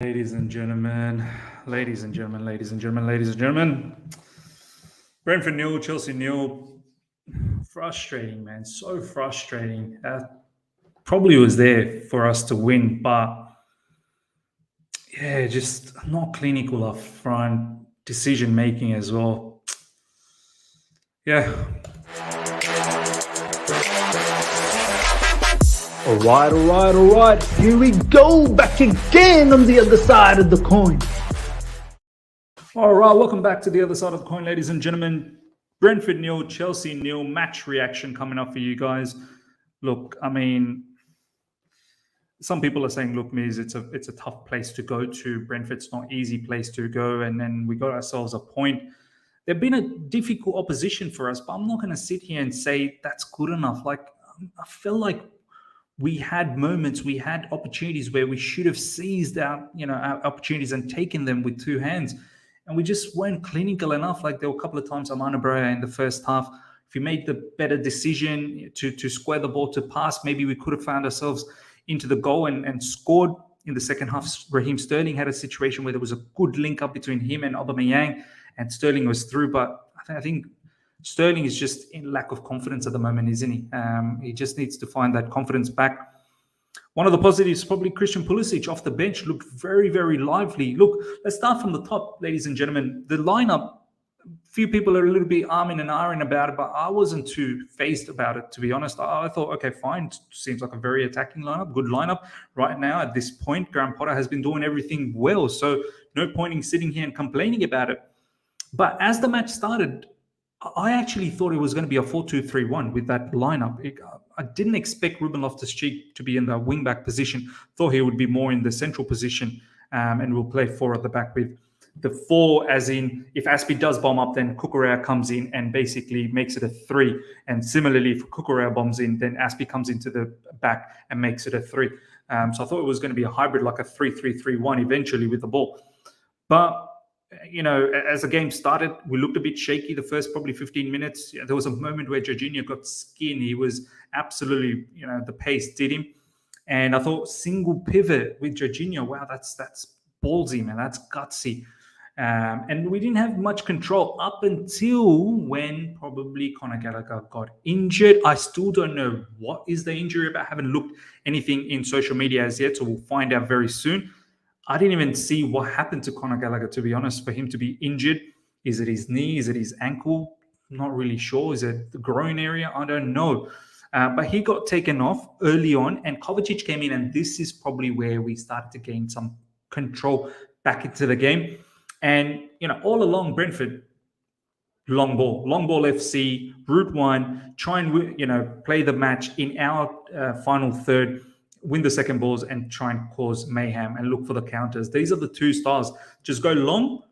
Ladies and gentlemen, ladies and gentlemen, ladies and gentlemen, ladies and gentlemen. Brentford nil, Chelsea nil. Frustrating, man. So frustrating. Probably was there for us to win, but yeah, just not clinical up front. Decision making as well. Yeah. All right. Here we go, back again on the other side of the coin. All right, welcome back to the other side of the coin, ladies and gentlemen. Brentford nil, Chelsea nil. Match reaction coming up for you guys. Look, I mean, some people are saying, look, Miz, it's a tough place to go to. Brentford's not easy place to go, and then we got ourselves a point. They've been a difficult opposition for us, but I'm not going to sit here and say that's good enough. Like, I feel like we had moments, we had opportunities where we should have seized our opportunities and taken them with two hands. And we just weren't clinical enough. Like, there were a couple of times Armando Broja in the first half. If we made the better decision to square the ball to pass, maybe we could have found ourselves into the goal and scored. In the second half, Raheem Sterling had a situation where there was a good link up between him and Aubameyang, and Sterling was through. But I think Sterling is just in lack of confidence at the moment, isn't he? He just needs to find that confidence back. One of the positives, probably Christian Pulisic off the bench, looked very, very lively. Look, let's start from the top, ladies and gentlemen. The lineup, few people are a little bit arming and ahhing about it, but I wasn't too phased about it, to be honest. I thought, okay, fine. Seems like a very attacking lineup, good lineup. Right now, at this point, Graham Potter has been doing everything well, so no point in sitting here and complaining about it. But as the match started, I actually thought it was going to be a 4-2-3-1 with that lineup. I didn't expect Ruben Loftus-Cheek to be in the wing-back position. Thought he would be more in the central position, and we'll play four at the back with the four, as in if Azpi does bomb up, then Cucurella comes in and basically makes it a 3. And similarly, if Cucurella bombs in, then Azpi comes into the back and makes it a 3. So I thought it was going to be a hybrid, like a 3-3-3-1 eventually with the ball. But as the game started, we looked a bit shaky the first probably 15 minutes. There was a moment where Jorginho got skin. He was absolutely, the pace did him. And I thought single pivot with Jorginho, wow, that's ballsy, man. That's gutsy. And we didn't have much control up until when probably Conor Gallagher got injured. I still don't know what is the injury about. I haven't looked anything in social media as yet, so we'll find out very soon. I didn't even see what happened to Conor Gallagher, to be honest, for him to be injured. Is it his knee? Is it his ankle? Not really sure. Is it the groin area? I don't know. But he got taken off early on, and Kovacic came in, and this is probably where we started to gain some control back into the game. And, all along Brentford, long ball FC, route one, try and, play the match in our final third, win the second balls and try and cause mayhem and look for the counters. These are the two styles. Just go long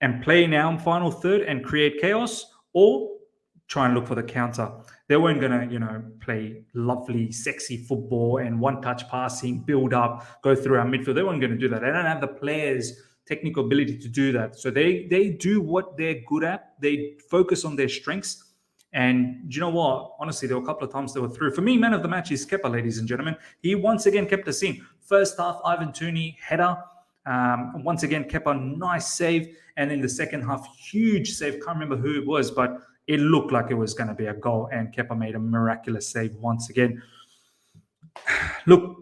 and play in our final third and create chaos, or try and look for the counter. They weren't going to, play lovely, sexy football and one-touch passing, build up, go through our midfield. They weren't going to do that. They don't have the players' technical ability to do that. So they do what they're good at. They focus on their strengths. And you know what? Honestly, there were a couple of times they were through. For me, man of the match is Kepa, ladies and gentlemen. He once again kept us in. First half, Ivan Toney, header. Once again, Kepa, nice save. And in the second half, huge save. Can't remember who it was, but it looked like it was going to be a goal. And Kepa made a miraculous save once again. Look,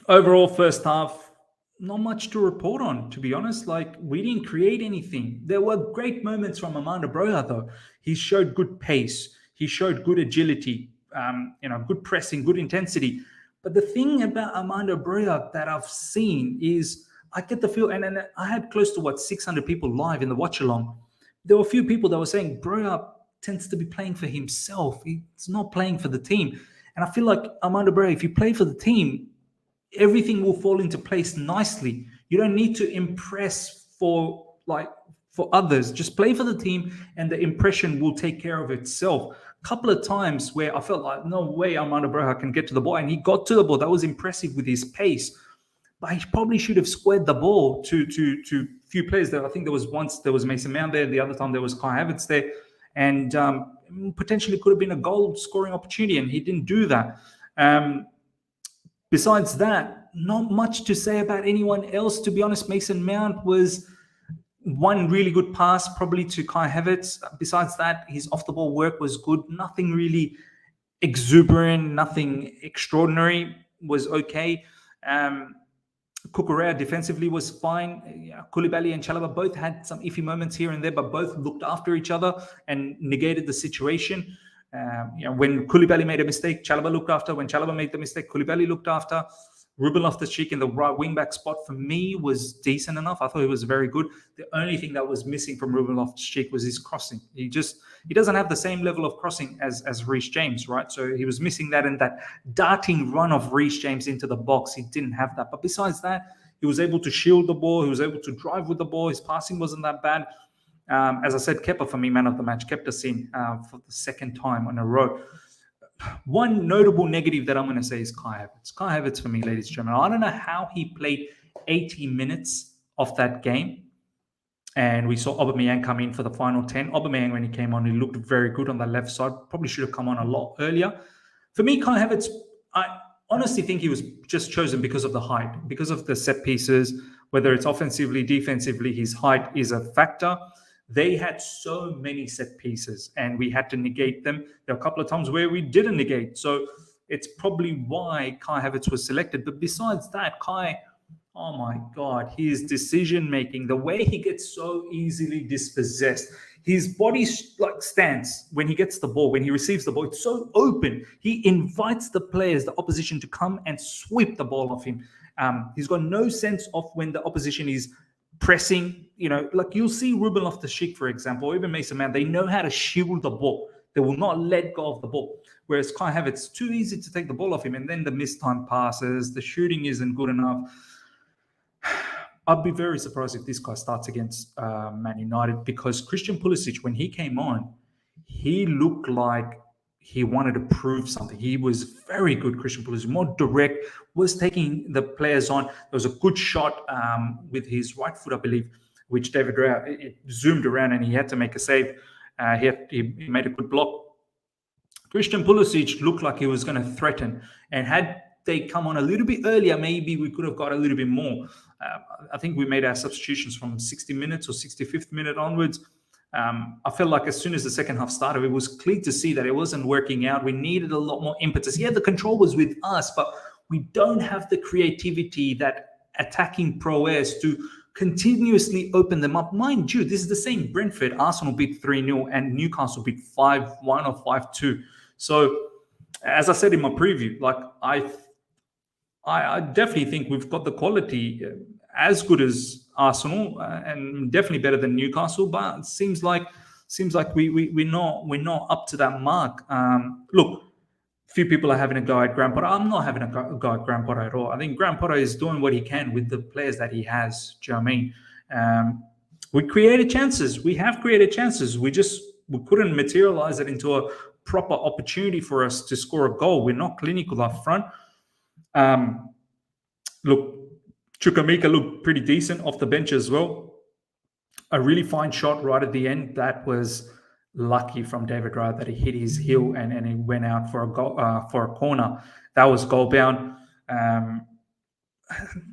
overall, first half, not much to report on, to be honest. Like, we didn't create anything. There were great moments from Armando Broja, though. He showed good pace. He showed good agility, good pressing, good intensity. But the thing about Armando Broja that I've seen is I get the feel, and I had close to, 600 people live in the watch-along. There were a few people that were saying Broja tends to be playing for himself. He's not playing for the team. And I feel like Armando Broja, if you play for the team, everything will fall into place nicely. You don't need to impress for others. Just play for the team and the impression will take care of itself. A couple of times where I felt like, no way Armando Broja can get to the ball, and he got to the ball. That was impressive with his pace. But he probably should have squared the ball to few players there. I think there was Mason Mount there. The other time there was Kai Havertz there. And potentially could have been a goal scoring opportunity, and he didn't do that. Besides that, not much to say about anyone else, to be honest. Mason Mount was one really good pass, probably to Kai Havertz. Besides that, his off-the-ball work was good. Nothing really exuberant, nothing extraordinary, was okay. Cucurella defensively was fine. Koulibaly and Chalobah both had some iffy moments here and there, but both looked after each other and negated the situation. When Koulibaly made a mistake, Chalobah looked after. When Chalobah made the mistake, Koulibaly looked after. Ruben Loftus-Cheek in the right wing-back spot for me was decent enough. I thought he was very good. The only thing that was missing from Ruben Loftus-Cheek was his crossing. He doesn't have the same level of crossing as Reece James, right? So he was missing that, and that darting run of Reece James into the box, he didn't have that. But besides that, he was able to shield the ball. He was able to drive with the ball. His passing wasn't that bad. As I said, Kepa for me, man of the match, kept us in for the second time in a row. One notable negative that I'm going to say is Kai Havertz. Kai Havertz for me, ladies and gentlemen, I don't know how he played 80 minutes of that game. And we saw Aubameyang come in for the final 10. Aubameyang, when he came on, he looked very good on the left side. Probably should have come on a lot earlier. For me, Kai Havertz, I honestly think he was just chosen because of the height, because of the set pieces, whether it's offensively, defensively, his height is a factor. They had so many set pieces and we had to negate them. There were a couple of times where we didn't negate. So it's probably why Kai Havertz was selected. But besides that, Kai, oh my God, his decision-making, the way he gets so easily dispossessed, his body stance when he gets the ball, when he receives the ball, it's so open. He invites the players, the opposition, to come and sweep the ball off him. He's got no sense of when the opposition is pressing, like you'll see Ruben Loftus-Cheek, for example, or even Mason Mount, they know how to shield the ball. They will not let go of the ball. Whereas Kai Havertz, too easy to take the ball off him. And then the mistime passes, the shooting isn't good enough. I'd be very surprised if this guy starts against Man United, because Christian Pulisic, when he came on, he looked like he wanted to prove something. He was very good, Christian Pulisic, more direct, was taking the players on. There was a good shot with his right foot, I believe, which David Raya, it zoomed around and he had to make a save. He made a good block. Christian Pulisic looked like he was going to threaten. And had they come on a little bit earlier, maybe we could have got a little bit more. I think we made our substitutions from 60 minutes or 65th minute onwards. I felt like as soon as the second half started, it was clear to see that it wasn't working out. We needed a lot more impetus. Yeah, the control was with us, but we don't have the creativity, that attacking prowess to continuously open them up. Mind you, this is the same Brentford. Arsenal beat 3-0 and Newcastle beat 5-1 or 5-2. So, as I said in my preview, like I definitely think we've got the quality as good as Arsenal and definitely better than Newcastle, but it seems like we're not up to that mark. Look, few people are having a go at Graham Potter. I'm not having a go at Graham Potter at all. I think Graham Potter is doing what he can with the players that he has. Do you know what I mean? We created chances. We have created chances. We couldn't materialize it into a proper opportunity for us to score a goal. We're not clinical up front. Look, Chukwuemeka looked pretty decent off the bench as well. A really fine shot right at the end. That was lucky from David Raya that he hit his heel and he went out for a goal, for a corner. That was goal bound.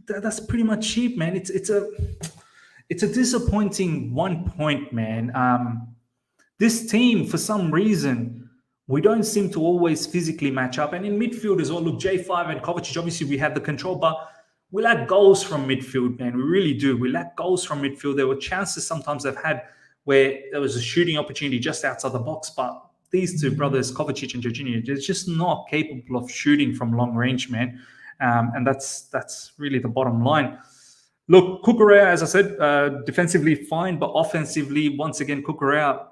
That's pretty much cheap, man. It's a disappointing 1 point, man. This team, for some reason, we don't seem to always physically match up. And in midfield as well, look, J5 and Kovacic, obviously we have the control, but we lack goals from midfield, man. We really do. We lack goals from midfield. There were chances sometimes I've had where there was a shooting opportunity just outside the box, but these two brothers, Kovacic and Jorginho, they're just not capable of shooting from long range, man. And that's really the bottom line. Look, Cucurella, as I said, defensively fine, but offensively, once again, Cucurella,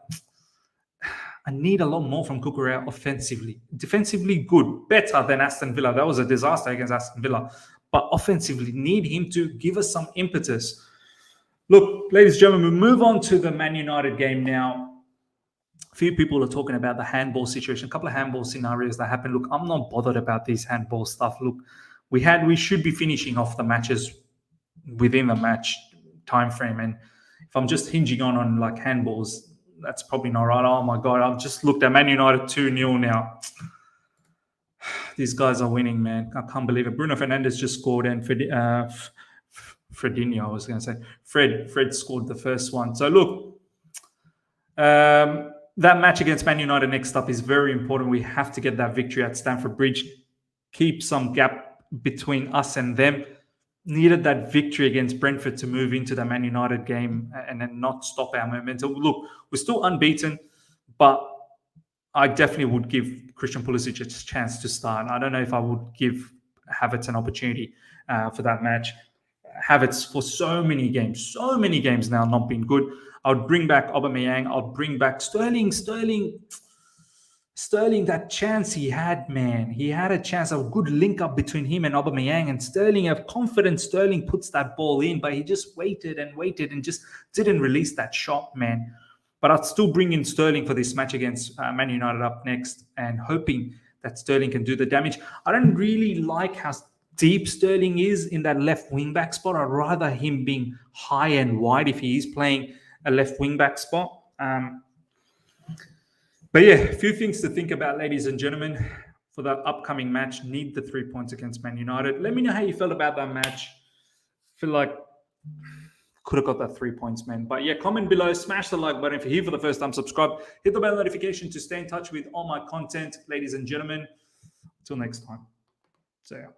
I need a lot more from Cucurella offensively. Defensively, good, better than Aston Villa. That was a disaster against Aston Villa. But offensively, need him to give us some impetus. Look, ladies and gentlemen, we move on to the Man United game now. A few people are talking about the handball situation, a couple of handball scenarios that happened. Look, I'm not bothered about this handball stuff. Look, we should be finishing off the matches within the match time frame. And if I'm just hinging on like handballs, that's probably not right. Oh my God, I've just looked at Man United 2-0 now. these guys are winning, man. I can't believe it. Bruno Fernandes just scored, and Fredinho, I was going to say. Fred scored the first one. So, look, that match against Man United next up is very important. We have to get that victory at Stamford Bridge. Keep some gap between us and them. Needed that victory against Brentford to move into the Man United game and then not stop our momentum. Look, we're still unbeaten, but I definitely would give Christian Pulisic a chance to start. I don't know if I would give Havertz an opportunity for that match. Havertz for so many games now not been good. I would bring back Aubameyang. I'll bring back Sterling, that chance he had, man. He had a chance, a good link up between him and Aubameyang and Sterling. I have confidence Sterling puts that ball in, but he just waited and just didn't release that shot, man. But I'd still bring in Sterling for this match against Man United up next and hoping that Sterling can do the damage. I don't really like how deep Sterling is in that left wing-back spot. I'd rather him being high and wide if he is playing a left wing-back spot. But yeah, a few things to think about, ladies and gentlemen, for that upcoming match. Need the 3 points against Man United. Let me know how you felt about that match. Feel like could have got that 3 points, man. But yeah, comment below, smash the like button if you're here for the first time, subscribe, hit the bell notification to stay in touch with all my content, ladies and gentlemen. Until next time. See ya.